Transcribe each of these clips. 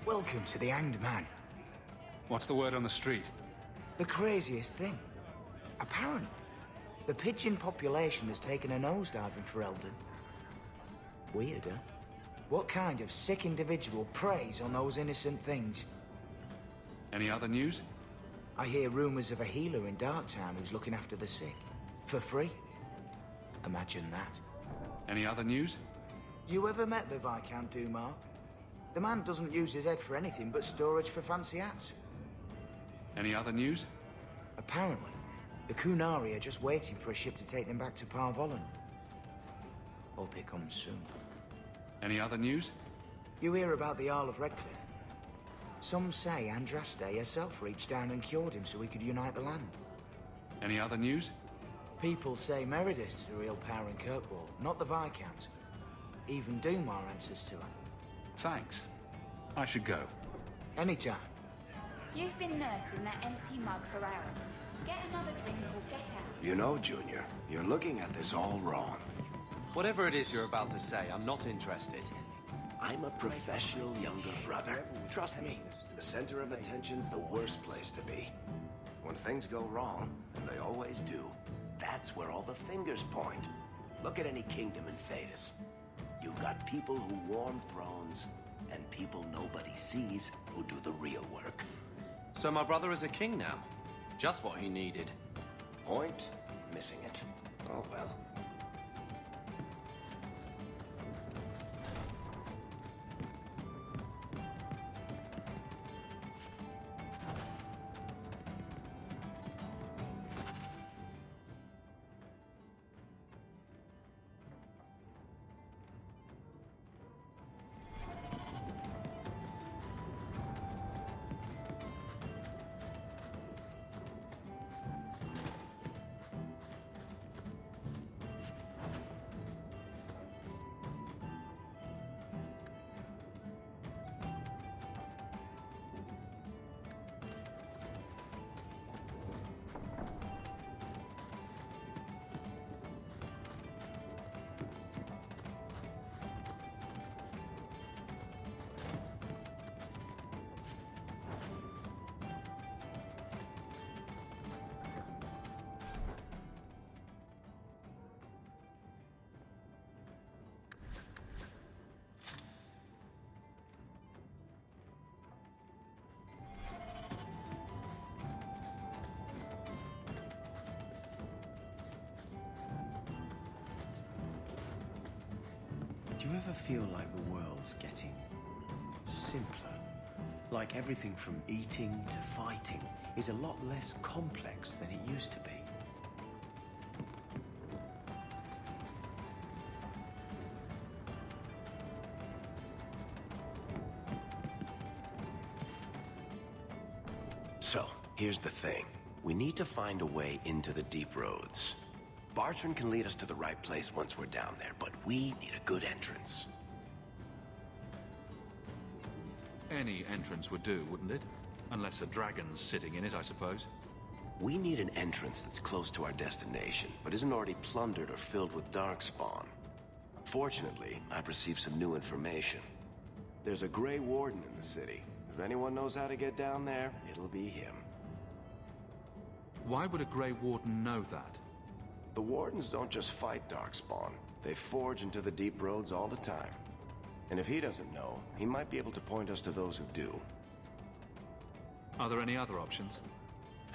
Welcome to the Hanged Man. What's the word on the street? The craziest thing. Apparently, the pigeon population has taken a nosedive in Ferelden. Weird, huh? What kind of sick individual preys on those innocent things? Any other news? I hear rumors of a healer in Darktown who's looking after the sick. For free. Imagine that. Any other news? You ever met the Viscount Dumar? The man doesn't use his head for anything but storage for fancy hats. Any other news? Apparently, the Kunari are just waiting for a ship to take them back to Parvollen. Hope it comes soon. Any other news? You hear about the Isle of Redcliffe? Some say Andraste herself reached down and cured him so he could unite the land. Any other news? People say Meredith's the real power in Kirkwall, not the Viscount. Even Dumar answers to her. Thanks. I should go. Anytime. You've been nursed in that empty mug for hours. Get another drink or get out. You know, Junior, you're looking at this all wrong. Whatever it is you're about to say, I'm not interested. I'm a professional younger brother. Trust me, the center of attention's the worst place to be. When things go wrong, and they always do, that's where all the fingers point. Look at any kingdom in Thedas. You've got people who warm thrones, and people nobody sees who do the real work. So my brother is a king now. Just what he needed. Point, missing it. Oh well. Do you ever feel like the world's getting simpler? Like everything from eating to fighting is a lot less complex than it used to be? So, here's the thing. We need to find a way into the deep roads. Bartrand can lead us to the right place once we're down there, but we need a good entrance. Any entrance would do, wouldn't it? Unless a dragon's sitting in it, I suppose. We need an entrance that's close to our destination, but isn't already plundered or filled with darkspawn. Fortunately, I've received some new information. There's a Grey Warden in the city. If anyone knows how to get down there, it'll be him. Why would a Grey Warden know that? The Wardens don't just fight darkspawn. They forge into the deep roads all the time. And if he doesn't know, he might be able to point us to those who do. Are there any other options?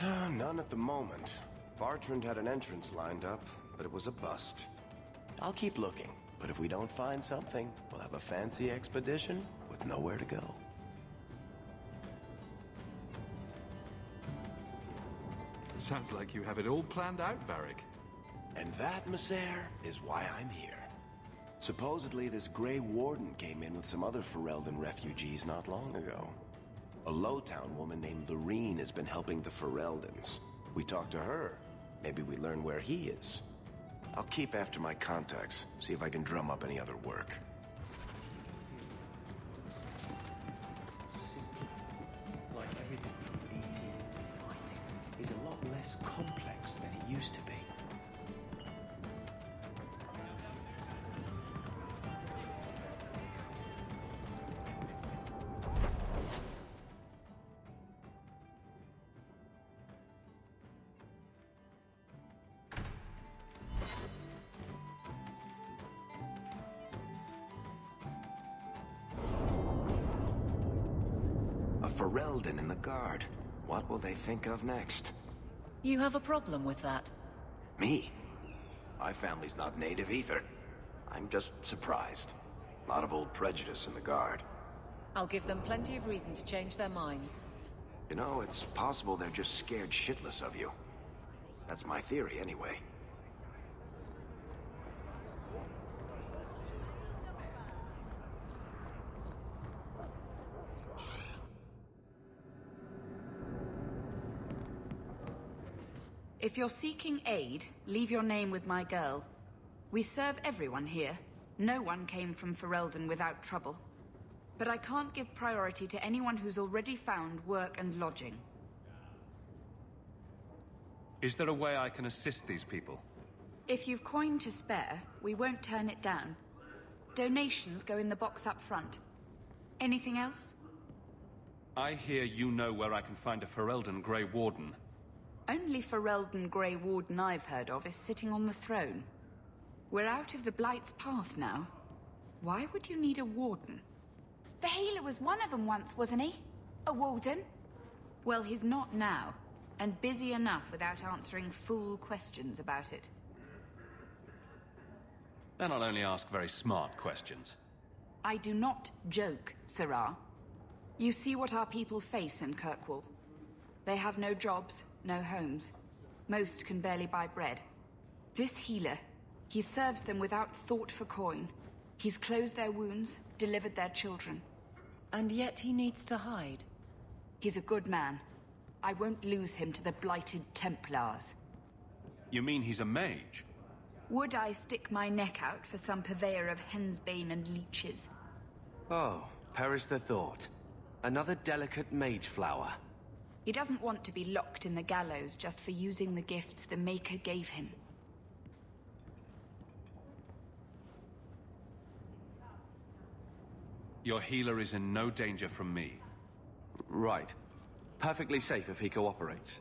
None at the moment. Bartrand had an entrance lined up, but it was a bust. I'll keep looking, but if we don't find something, we'll have a fancy expedition with nowhere to go. Sounds like you have it all planned out, Varric. And that, Messere, is why I'm here. Supposedly, this Grey Warden came in with some other Ferelden refugees not long ago. A Lowtown woman named Lorene has been helping the Fereldans. We talked to her. Maybe we learn where he is. I'll keep after my contacts, see if I can drum up any other work. Like everything from eating to fighting is a lot less complex than it used to be. Ferelden in the Guard. What will they think of next? You have a problem with that? Me? My family's not native either. I'm just surprised. A lot of old prejudice in the Guard. I'll give them plenty of reason to change their minds. You know, it's possible they're just scared shitless of you. That's my theory, anyway. If you're seeking aid, leave your name with my girl. We serve everyone here. No one came from Ferelden without trouble. But I can't give priority to anyone who's already found work and lodging. Is there a way I can assist these people? If you've coin to spare, we won't turn it down. Donations go in the box up front. Anything else? I hear you know where I can find a Ferelden Grey Warden. Only Ferelden Grey Warden I've heard of is sitting on the throne. We're out of the Blight's path now. Why would you need a warden? The healer was one of them once, wasn't he? A warden? Well, he's not now, and busy enough without answering fool questions about it. Then I'll only ask very smart questions. I do not joke, Sirrah. You see what our people face in Kirkwall. They have no jobs, no homes. Most can barely buy bread. This healer, he serves them without thought for coin. He's closed their wounds, delivered their children. And yet he needs to hide. He's a good man. I won't lose him to the blighted Templars. You mean he's a mage? Would I stick my neck out for some purveyor of hensbane and leeches? Oh, perish the thought. Another delicate mage flower. He doesn't want to be locked in the gallows just for using the gifts the Maker gave him. Your healer is in no danger from me. Right. Perfectly safe if he cooperates.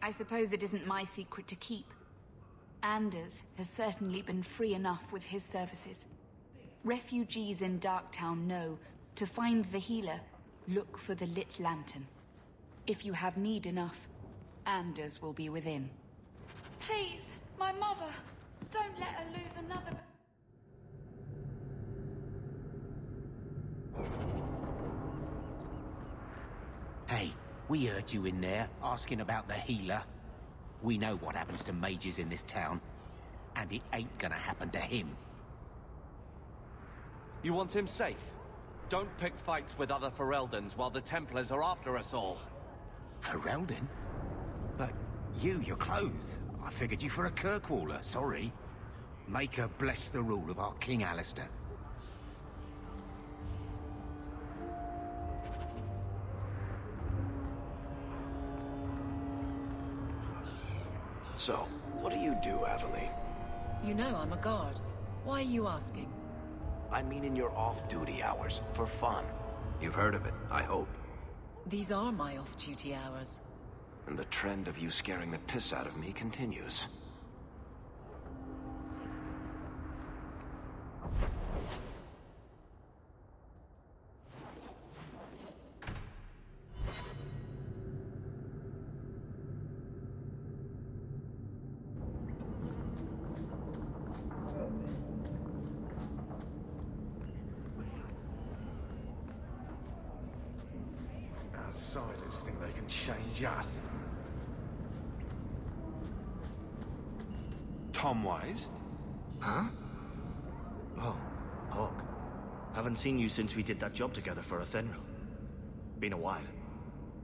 I suppose it isn't my secret to keep. Anders has certainly been free enough with his services. Refugees in Darktown know, to find the healer, look for the lit lantern. If you have need enough, Anders will be within. Please, my mother. Don't let her lose another... Hey, we heard you in there, asking about the healer. We know what happens to mages in this town, and it ain't gonna happen to him. You want him safe? Don't pick fights with other Fereldans while the Templars are after us all. Ferelden? But your clothes. I figured you for a Kirkwaller, sorry. Make her bless the rule of our King Alistair. So, what do you do, Aveline? You know I'm a guard. Why are you asking? I mean in your off-duty hours, for fun. You've heard of it, I hope. These are my off-duty hours. And the trend of you scaring the piss out of me continues. Outsiders think they can change us. Tom Wise? Huh? Oh, Hawk. Haven't seen you since we did that job together for Athenril. Been a while.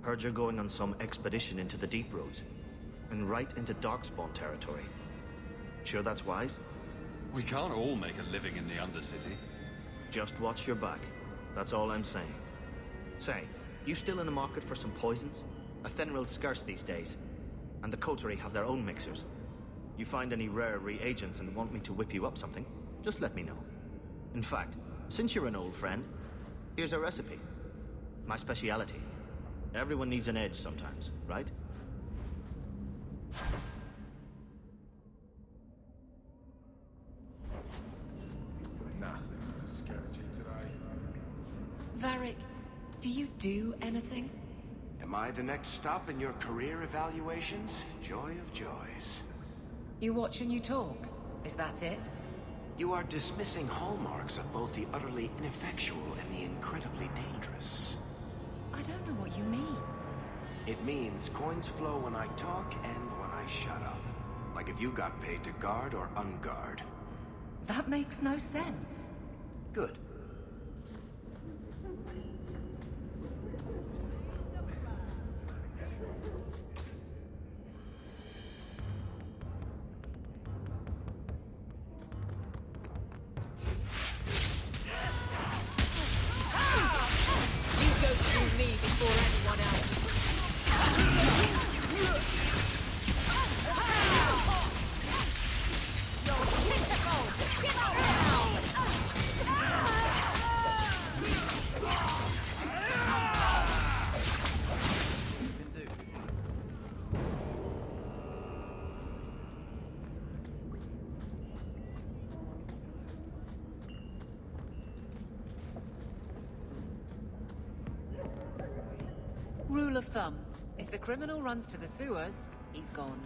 Heard you're going on some expedition into the Deep Roads. And right into Darkspawn territory. Sure that's wise? We can't all make a living in the Undercity. Just watch your back. That's all I'm saying. Say, you still in the market for some poisons? Athenril's scarce these days. And the Coterie have their own mixers. You find any rare reagents and want me to whip you up something, just let me know. In fact, since you're an old friend, here's a recipe. My speciality. Everyone needs an edge sometimes, right? Nothing scared you today. Varric, do you do anything? Am I the next stop in your career evaluations? Joy of joys. You watch and you talk. Is that it? You are dismissing hallmarks of both the utterly ineffectual and the incredibly dangerous. I don't know what you mean. It means coins flow when I talk and when I shut up. Like if you got paid to guard or unguard. That makes no sense. Good. You go through me before anyone else. Rule of thumb. If the criminal runs to the sewers, he's gone.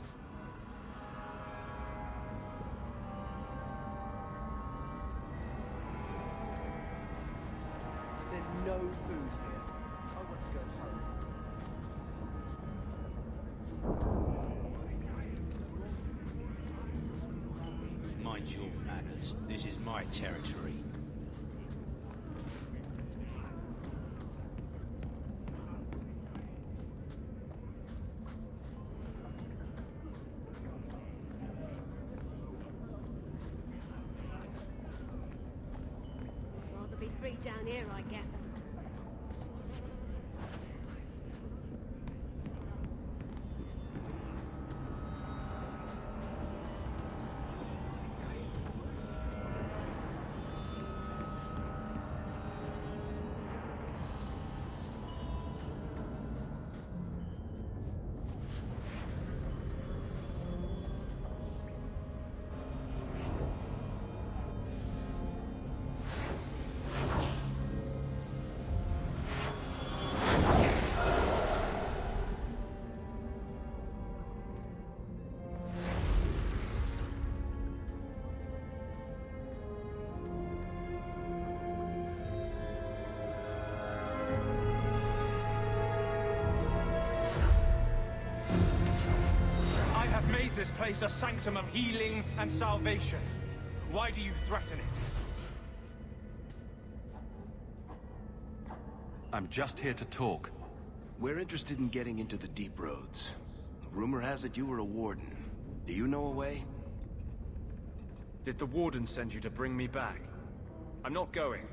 There's no food here. I want to go home. Mind your manners. This is my territory. Rather be free down here, I guess. This place a sanctum of healing and salvation. Why do you threaten it? I'm just here to talk. We're interested in getting into the deep roads. Rumor has it you were a warden. Do you know a way? Did the warden send you to bring me back? I'm not going.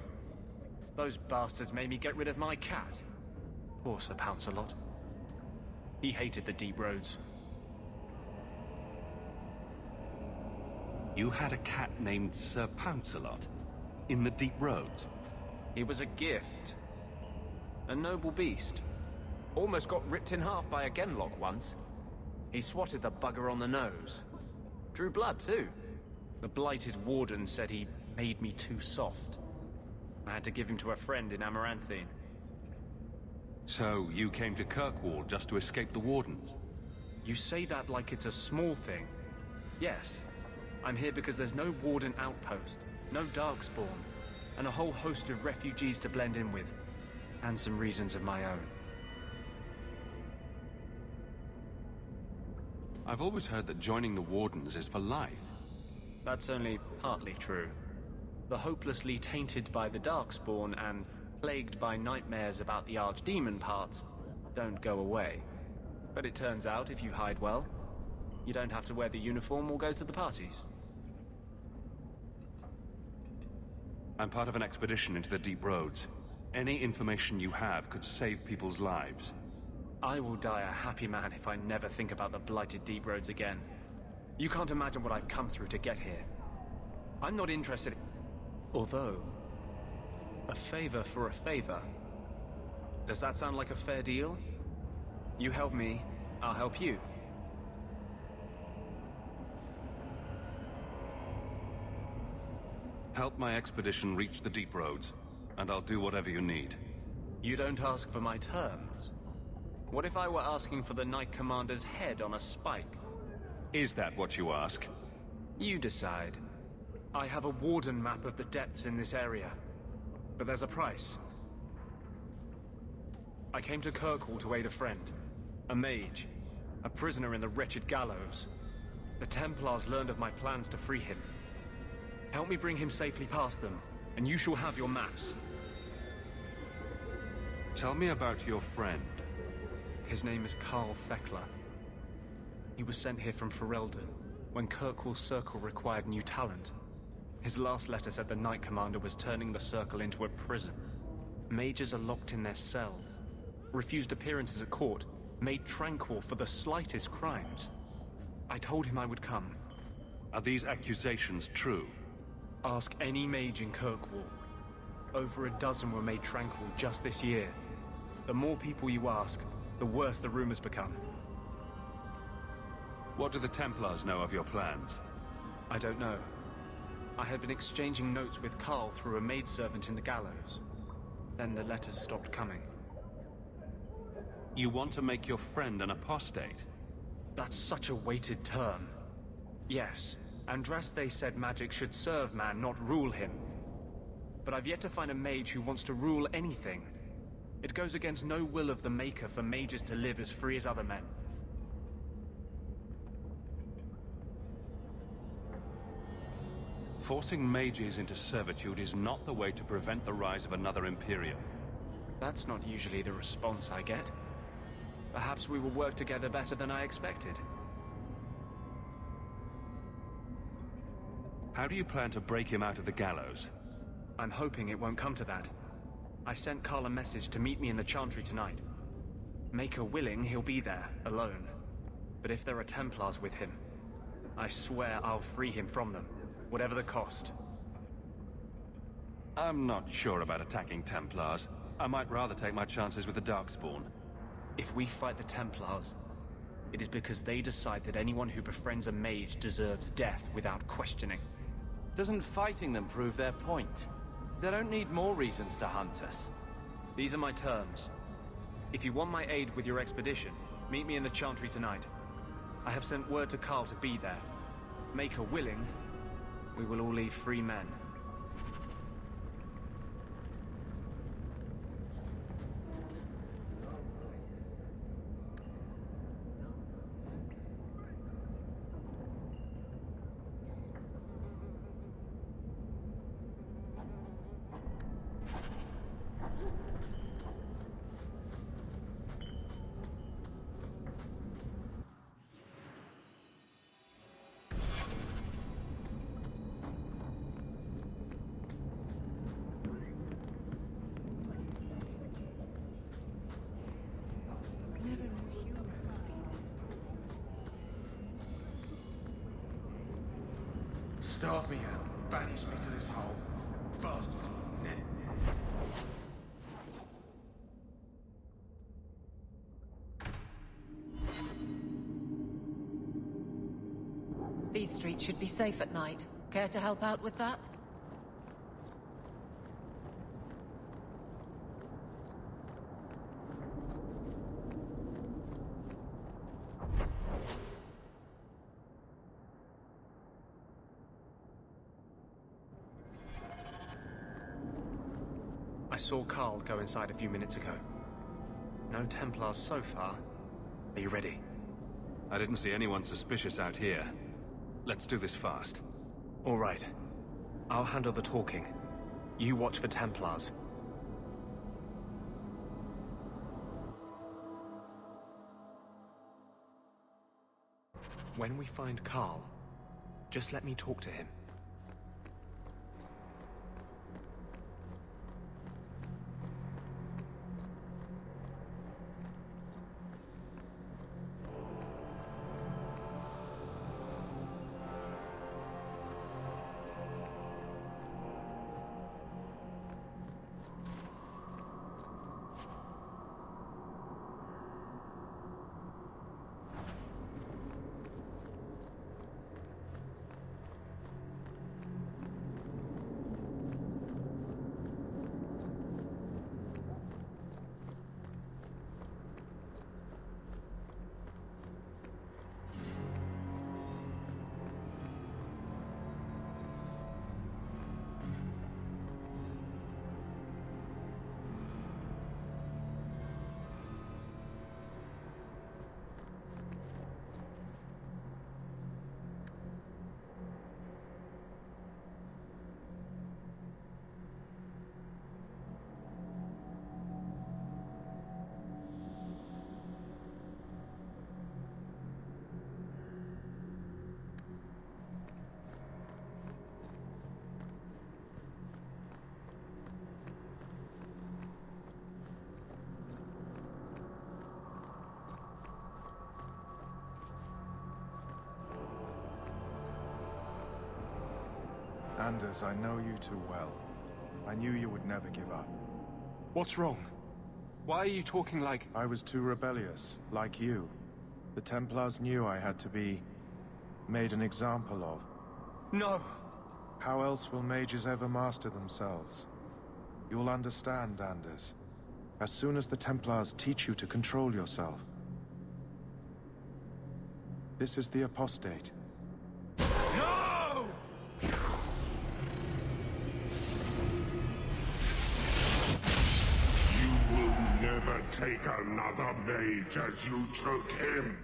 Those bastards made me get rid of my cat. Poor Sir Pouncelot. He hated the deep roads. You had a cat named Sir Pouncelot? In the deep roads? He was a gift. A noble beast. Almost got ripped in half by a Genlock once. He swatted the bugger on the nose. Drew blood, too. The blighted warden said he made me too soft. I had to give him to a friend in Amaranthine. So, you came to Kirkwall just to escape the wardens? You say that like it's a small thing. Yes. I'm here because there's no warden outpost, no Darkspawn, and a whole host of refugees to blend in with. And some reasons of my own. I've always heard that joining the Wardens is for life. That's only partly true. The hopelessly tainted by the Darkspawn and plagued by nightmares about the Archdemon parts don't go away. But it turns out if you hide well, you don't have to wear the uniform or go to the parties. I'm part of an expedition into the deep roads. Any information you have could save people's lives. I will die a happy man if I never think about the blighted deep roads again. You can't imagine what I've come through to get here. I'm not interested. Although, a favor for a favor. Does that sound like a fair deal? You help me, I'll help you. Help my expedition reach the deep roads, and I'll do whatever you need. You don't ask for my terms? What if I were asking for the Knight Commander's head on a spike? Is that what you ask? You decide. I have a Warden map of the depths in this area. But there's a price. I came to Kirkwall to aid a friend. A mage. A prisoner in the wretched gallows. The Templars learned of my plans to free him. Help me bring him safely past them, and you shall have your maps. Tell me about your friend. His name is Karl Thekla. He was sent here from Ferelden when Kirkwall Circle required new talent. His last letter said the Knight Commander was turning the Circle into a prison. Mages are locked in their cells, refused appearances at court, made tranquil for the slightest crimes. I told him I would come. Are these accusations true? Ask any mage in Kirkwall. Over a dozen were made tranquil just this year. The more people you ask, the worse the rumors become. What do the Templars know of your plans? I don't know. I had been exchanging notes with Karl through a maidservant in the gallows. Then the letters stopped coming. You want to make your friend an apostate? That's such a weighted term. Yes, Andraste said magic should serve man, not rule him. But I've yet to find a mage who wants to rule anything. It goes against no will of the Maker for mages to live as free as other men. Forcing mages into servitude is not the way to prevent the rise of another Imperium. That's not usually the response I get. Perhaps we will work together better than I expected. How do you plan to break him out of the gallows? I'm hoping it won't come to that. I sent Karl a message to meet me in the Chantry tonight. Maker willing, he'll be there, alone. But if there are Templars with him, I swear I'll free him from them, whatever the cost. I'm not sure about attacking Templars. I might rather take my chances with the Darkspawn. If we fight the Templars, it is because they decide that anyone who befriends a mage deserves death without questioning. Doesn't fighting them prove their point? They don't need more reasons to hunt us. These are my terms. If you want my aid with your expedition, meet me in the Chantry tonight. I have sent word to Karl to be there. Maker willing, we will all leave free men. Starve me out, banish me to this hole. Bastards, Ned. These streets should be safe at night. Care to help out with that? I saw Karl go inside a few minutes ago. No Templars so far. Are you ready? I didn't see anyone suspicious out here. Let's do this fast. All right. I'll handle the talking. You watch for Templars. When we find Karl, just let me talk to him. Anders, I know you too well. I knew you would never give up. What's wrong? Why are you talking like... I was too rebellious, like you. The Templars knew I had to be... made an example of. No! How else will mages ever master themselves? You'll understand, Anders. As soon as the Templars teach you to control yourself. This is the Apostate. No! You will never take another mage as you took him.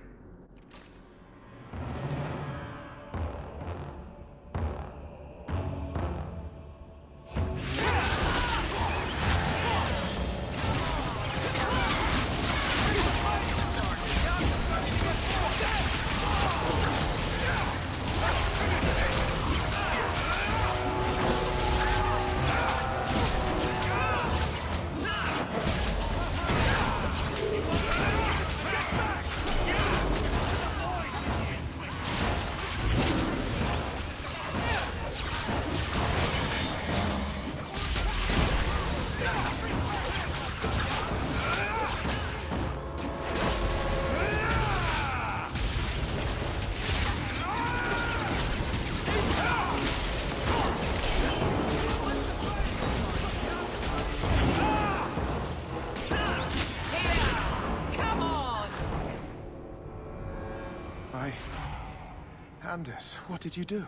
Anders, what did you do?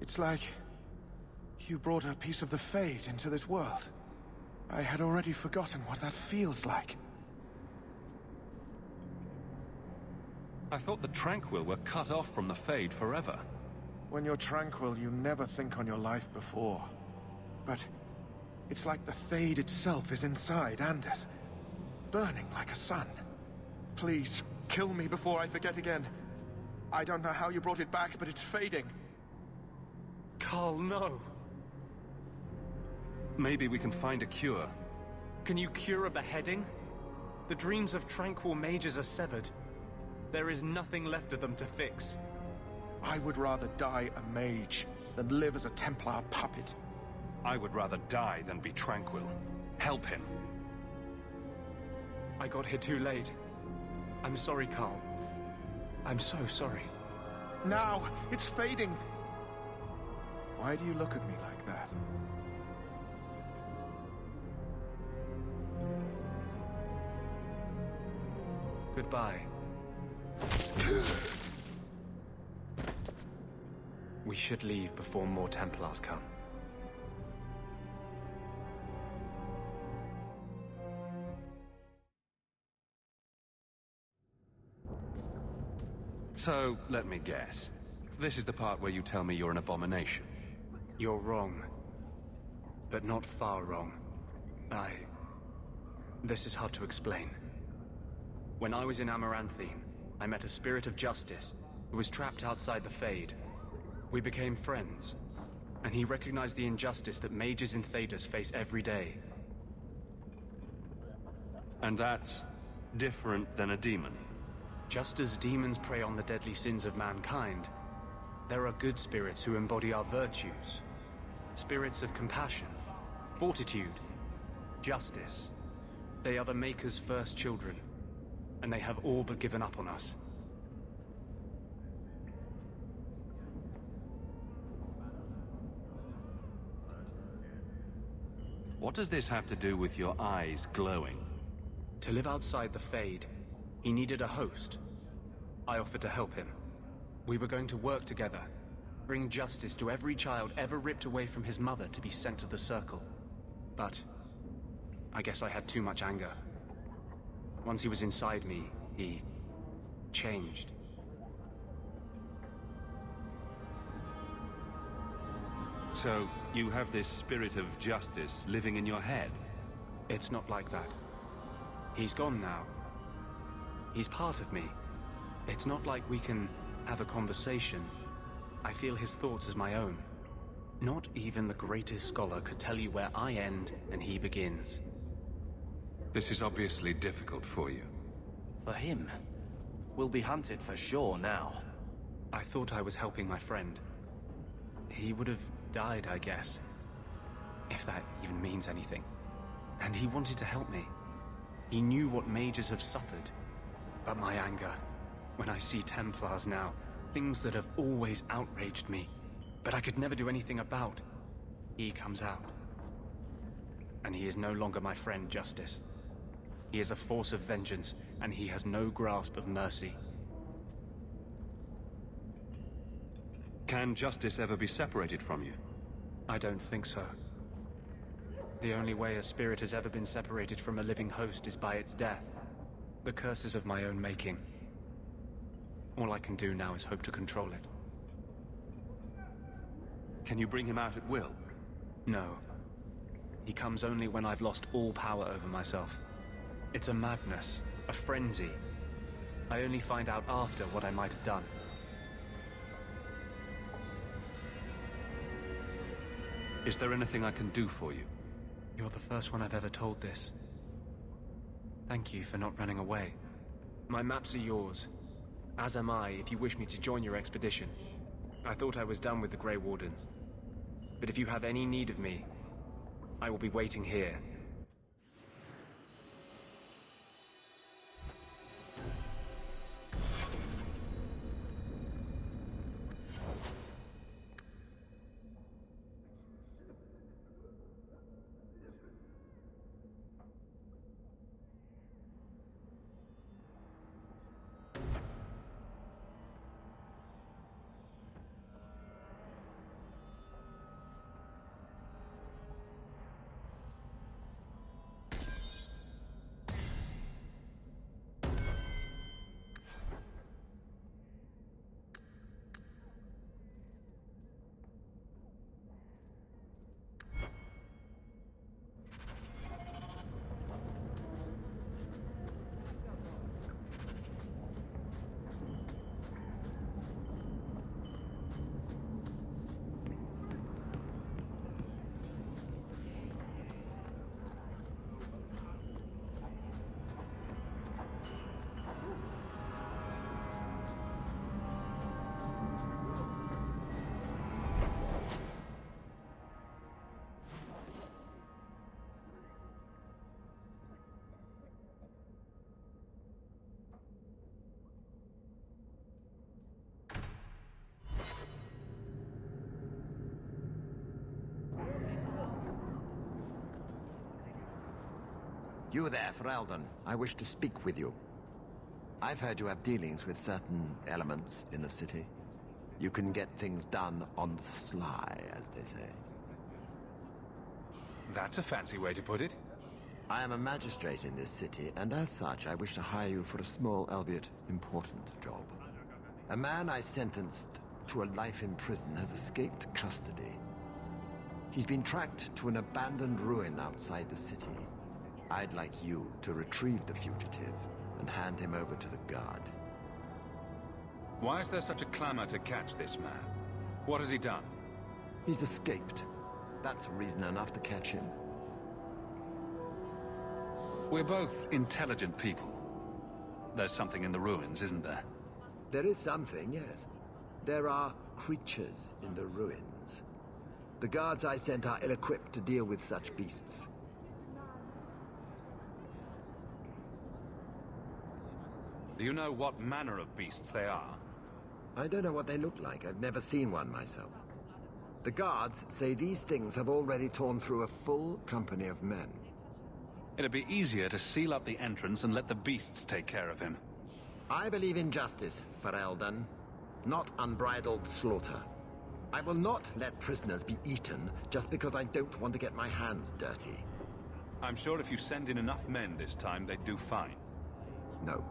It's like... you brought a piece of the Fade into this world. I had already forgotten what that feels like. I thought the Tranquil were cut off from the Fade forever. When you're tranquil, you never think on your life before. But... it's like the Fade itself is inside Anders. Burning like a sun. Please, kill me before I forget again. I don't know how you brought it back, but it's fading. Carl, no. Maybe we can find a cure. Can you cure a beheading? The dreams of tranquil mages are severed. There is nothing left of them to fix. I would rather die a mage than live as a Templar puppet. I would rather die than be tranquil. Help him. I got here too late. I'm sorry, Carl. I'm so sorry. Now, it's fading. Why do you look at me like that? Goodbye. We should leave before more Templars come. So, let me guess. This is the part where you tell me you're an abomination. You're wrong. But not far wrong. This is hard to explain. When I was in Amaranthine, I met a spirit of justice who was trapped outside the Fade. We became friends, and he recognized the injustice that mages in Thedas face every day. And that's different than a demon? Just as demons prey on the deadly sins of mankind, there are good spirits who embody our virtues. Spirits of compassion, fortitude, justice. They are the Maker's first children, and they have all but given up on us. What does this have to do with your eyes glowing? To live outside the Fade, he needed a host. I offered to help him. We were going to work together, bring justice to every child ever ripped away from his mother to be sent to the Circle. But I guess I had too much anger. Once he was inside me, he changed. So, you have this spirit of justice living in your head? It's not like that. He's gone now. He's part of me. It's not like we can have a conversation. I feel his thoughts as my own. Not even the greatest scholar could tell you where I end and he begins. This is obviously difficult for you. For him? We'll be hunted for sure now. I thought I was helping my friend. He would have died, I guess. If that even means anything. And he wanted to help me. He knew what mages have suffered. But my anger, when I see Templars now, things that have always outraged me, but I could never do anything about, he comes out. And he is no longer my friend, Justice. He is a force of vengeance, and he has no grasp of mercy. Can Justice ever be separated from you? I don't think so. The only way a spirit has ever been separated from a living host is by its death. The curse is of my own making. All I can do now is hope to control it. Can you bring him out at will? No. He comes only when I've lost all power over myself. It's a madness, a frenzy. I only find out after what I might have done. Is there anything I can do for you? You're the first one I've ever told this. Thank you for not running away. My maps are yours. As am I, if you wish me to join your expedition. I thought I was done with the Grey Wardens. But if you have any need of me, I will be waiting here. You there, Ferelden. I wish to speak with you. I've heard you have dealings with certain elements in the city. You can get things done on the sly, as they say. That's a fancy way to put it. I am a magistrate in this city, and as such, I wish to hire you for a small, albeit important, job. A man I sentenced to a life in prison has escaped custody. He's been tracked to an abandoned ruin outside the city. I'd like you to retrieve the fugitive and hand him over to the guard. Why is there such a clamor to catch this man? What has he done? He's escaped. That's reason enough to catch him. We're both intelligent people. There's something in the ruins, isn't there? There is something, yes. There are creatures in the ruins. The guards I sent are ill-equipped to deal with such beasts. Do you know what manner of beasts they are? I don't know what they look like. I've never seen one myself. The guards say these things have already torn through a full company of men. It'd be easier to seal up the entrance and let the beasts take care of him. I believe in justice, Ferelden, not unbridled slaughter. I will not let prisoners be eaten just because I don't want to get my hands dirty. I'm sure if you send in enough men this time, they'd do fine. No.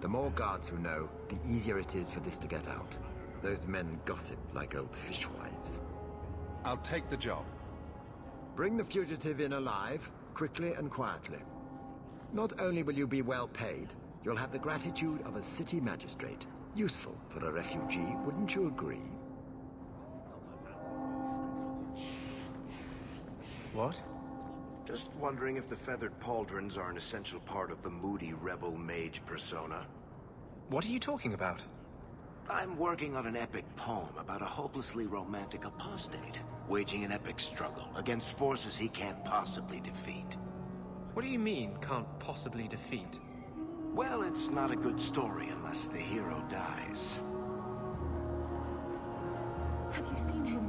The more guards who know, the easier it is for this to get out. Those men gossip like old fishwives. I'll take the job. Bring the fugitive in alive, quickly and quietly. Not only will you be well paid, you'll have the gratitude of a city magistrate. Useful for a refugee, wouldn't you agree? What? Just wondering if the feathered pauldrons are an essential part of the moody rebel mage persona. What are you talking about? I'm working on an epic poem about a hopelessly romantic apostate, waging an epic struggle against forces he can't possibly defeat. What do you mean, can't possibly defeat? Well, it's not a good story unless the hero dies. Have you seen him?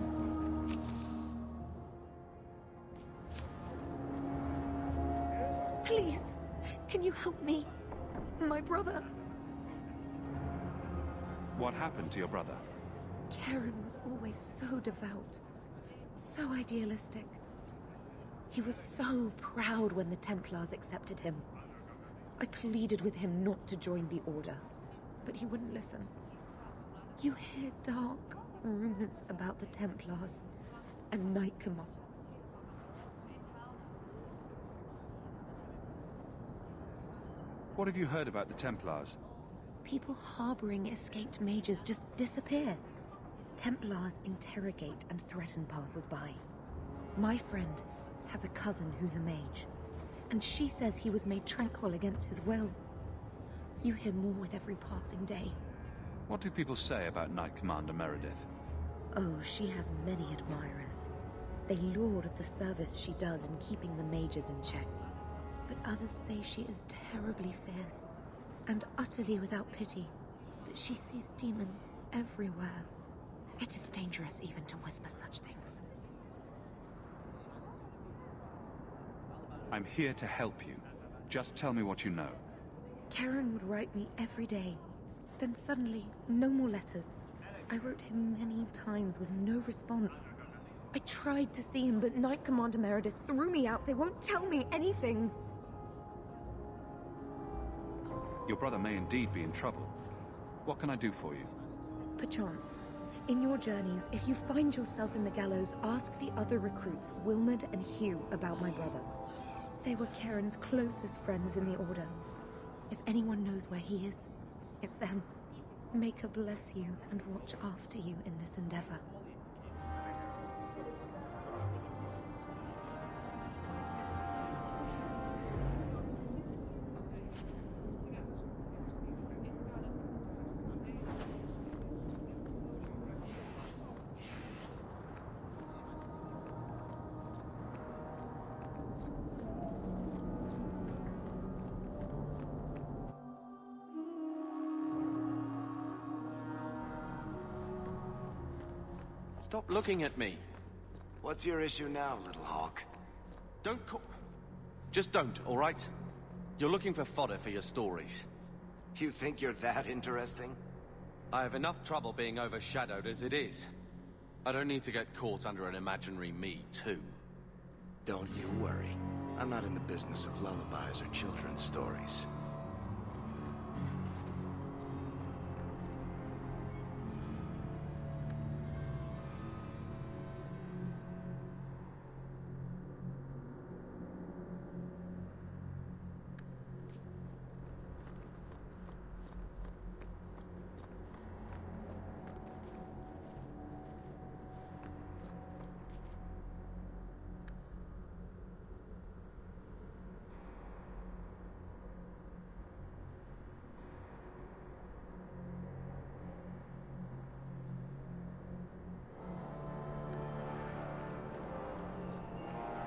Please, can you help me? My brother. What happened to your brother? Karen was always so devout, so idealistic. He was so proud when the Templars accepted him. I pleaded with him not to join the Order, but he wouldn't listen. You hear dark rumors about the Templars and Knight Commander. What have you heard about the Templars? People harboring escaped mages just disappear. Templars interrogate and threaten passers-by. My friend has a cousin who's a mage, and she says he was made tranquil against his will. You hear more with every passing day. What do people say about Knight Commander Meredith? Oh, she has many admirers. They laud the service she does in keeping the mages in check. But others say she is terribly fierce and utterly without pity, that she sees demons everywhere. It is dangerous even to whisper such things. I'm here to help you. Just tell me what you know. Karen would write me every day. Then suddenly, no more letters. I wrote him many times with no response. I tried to see him, but Knight Commander Meredith threw me out. They won't tell me anything. Your brother may indeed be in trouble. What can I do for you? Perchance. In your journeys, if you find yourself in the gallows, ask the other recruits, Wilmerd and Hugh, about my brother. They were Karen's closest friends in the Order. If anyone knows where he is, it's them. May her bless you and watch after you in this endeavor. Stop looking at me. What's your issue now, Little Hawk? Don't call... Just don't, all right? You're looking for fodder for your stories. Do you think you're that interesting? I have enough trouble being overshadowed as it is. I don't need to get caught under an imaginary me, too. Don't you worry. I'm not in the business of lullabies or children's stories.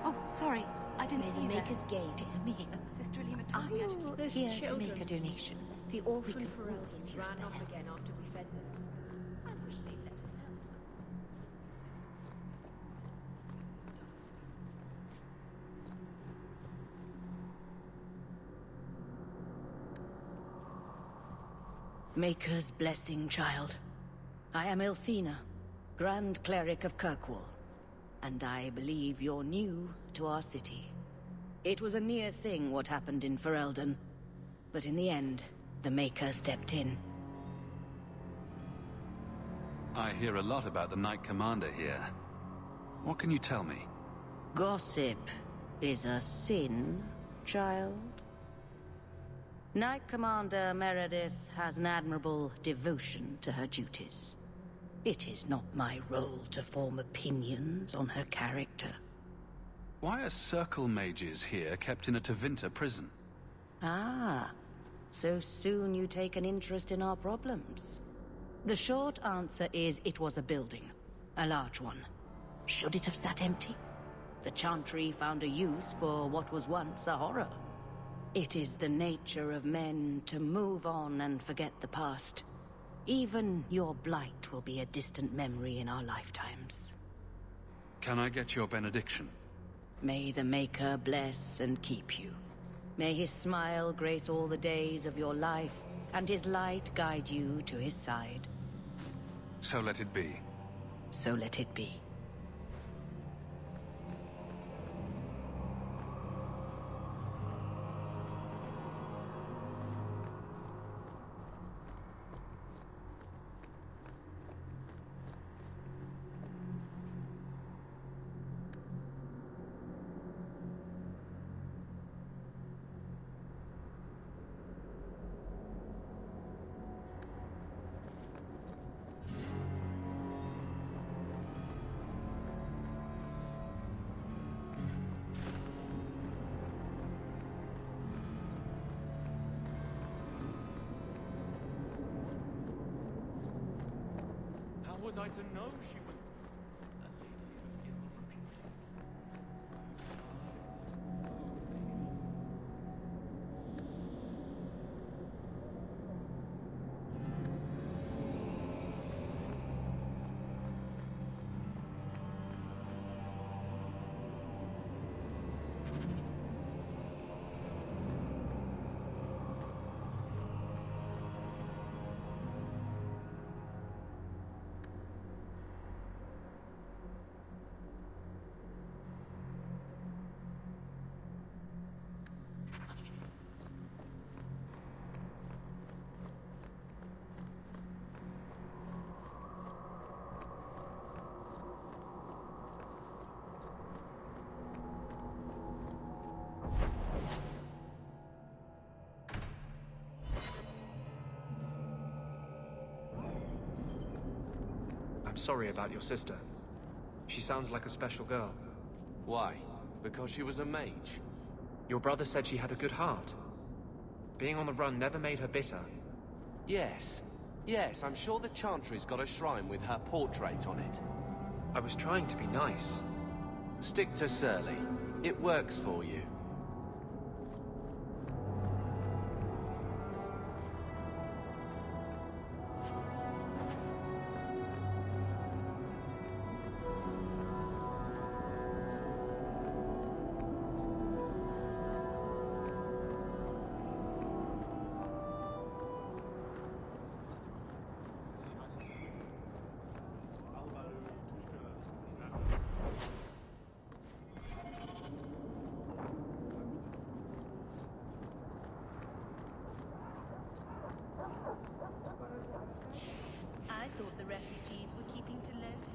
Oh, sorry. I didn't see May the you Maker's there. Gate. Dear me. Sister Alima Are told me I should you keep those here to children. make a donation? The We orphan could Ferelden always use ran their off help. again after we fed them. I wish they'd let us help. Maker's blessing, child. I am Elthina, Grand Cleric of Kirkwall, and I believe you're new to our city. It was a near thing what happened in Ferelden, but in the end, the Maker stepped in. I hear a lot about the Knight Commander here. What can you tell me? Gossip is a sin, child. Knight Commander Meredith has an admirable devotion to her duties. It is not my role to form opinions on her character. Why are Circle mages here kept in a Tevinter prison? Ah, so soon you take an interest in our problems. The short answer is it was a building. A large one. Should it have sat empty? The Chantry found a use for what was once a horror. It is the nature of men to move on and forget the past. Even your blight will be a distant memory in our lifetimes. Can I get your benediction? May the Maker bless and keep you. May his smile grace all the days of your life, and his light guide you to his side. So let it be. So let it be. How was I to know she was a lady of ill repute? I'm sorry about your sister. She sounds like a special girl. Why? Because she was a mage? Your brother said she had a good heart. Being on the run never made her bitter. Yes. Yes, I'm sure the Chantry's got a shrine with her portrait on it. I was trying to be nice. Stick to Surly. It works for you. I thought the refugees were keeping to Lota.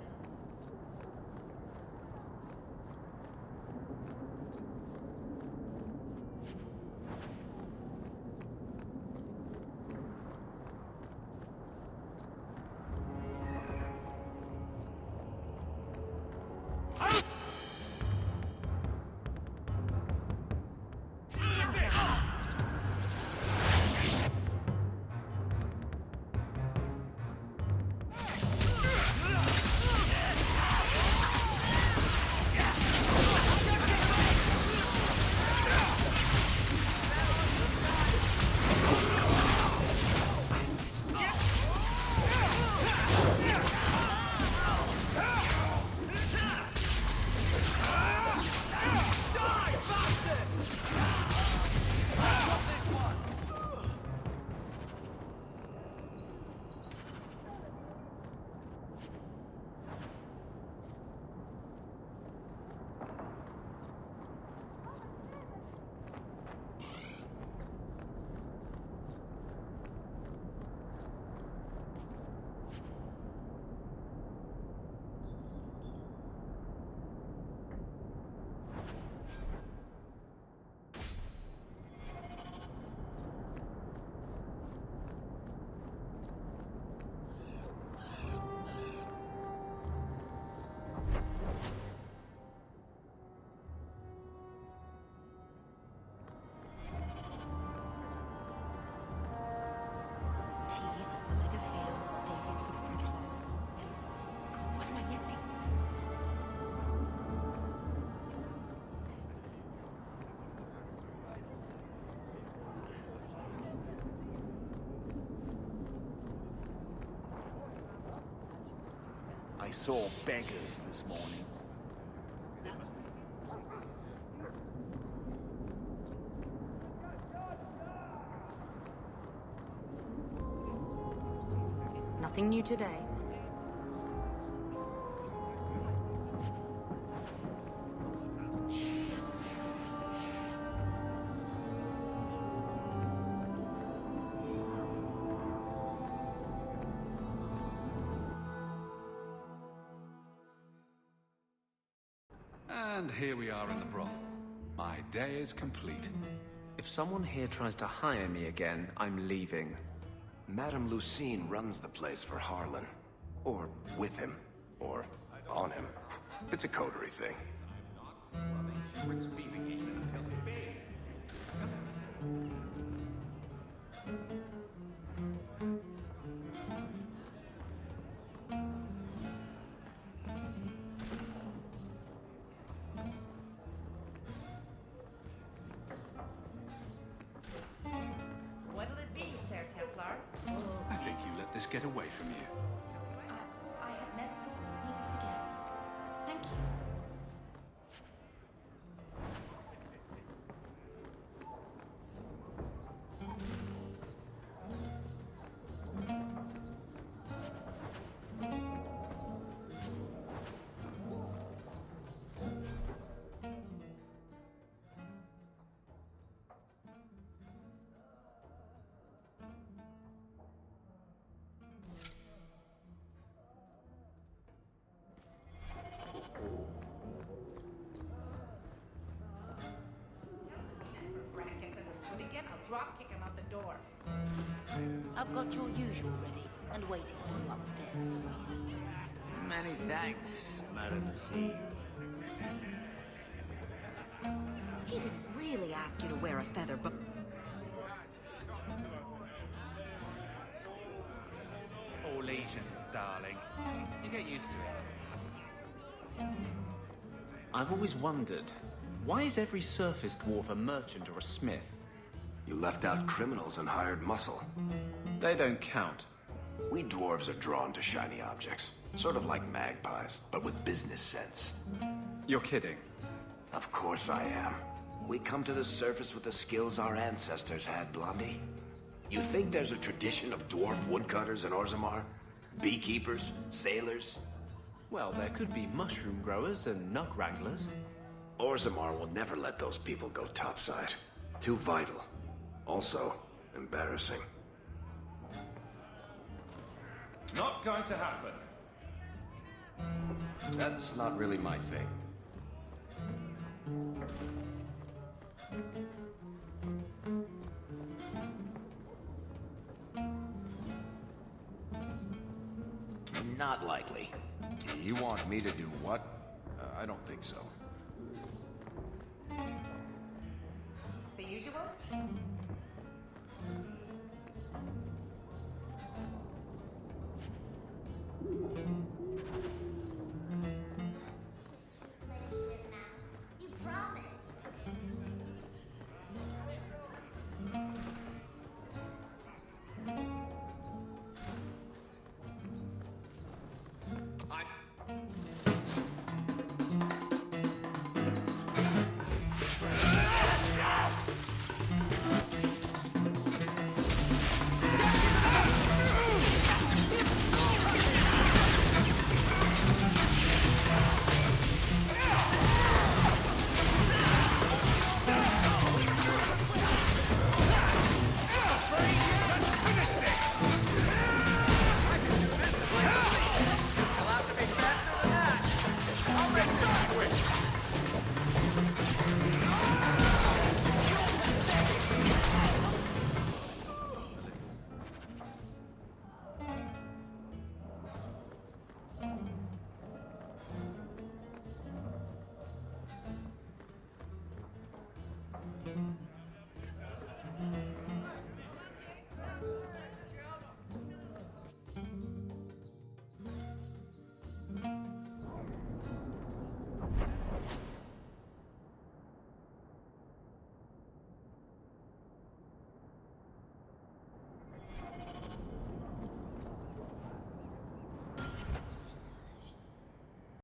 I saw beggars this morning. Nothing new today. And here we are in the brothel. My day is complete. If someone here tries to hire me again, I'm leaving. Madame Lucine runs the place for Harlan. Or with him. Or on him. It's a coterie thing. What'll it be, Sir Templar? I think you let this get away from you. I have never thought to see this again. Thank you. Brackets and a foot again, I'll drop kick him out the door. I've got your usual ready and waiting for you upstairs, Serene. Many thanks, Madame Lucine. He didn't really ask you to wear a feather, but... All Asians, darling. You get used to it. I've always wondered, why is every surface dwarf a merchant or a smith? You left out criminals and hired muscle. They don't count. We dwarves are drawn to shiny objects. Sort of like magpies, but with business sense. You're kidding. Of course I am. We come to the surface with the skills our ancestors had, Blondie. You think there's a tradition of dwarf woodcutters in Orzammar? Beekeepers? Sailors? Well, there could be mushroom growers and nug wranglers. Orzammar will never let those people go topside. Too vital. Also, embarrassing. Not going to happen. That's not really my thing. Not likely. You want me to do what? I don't think so.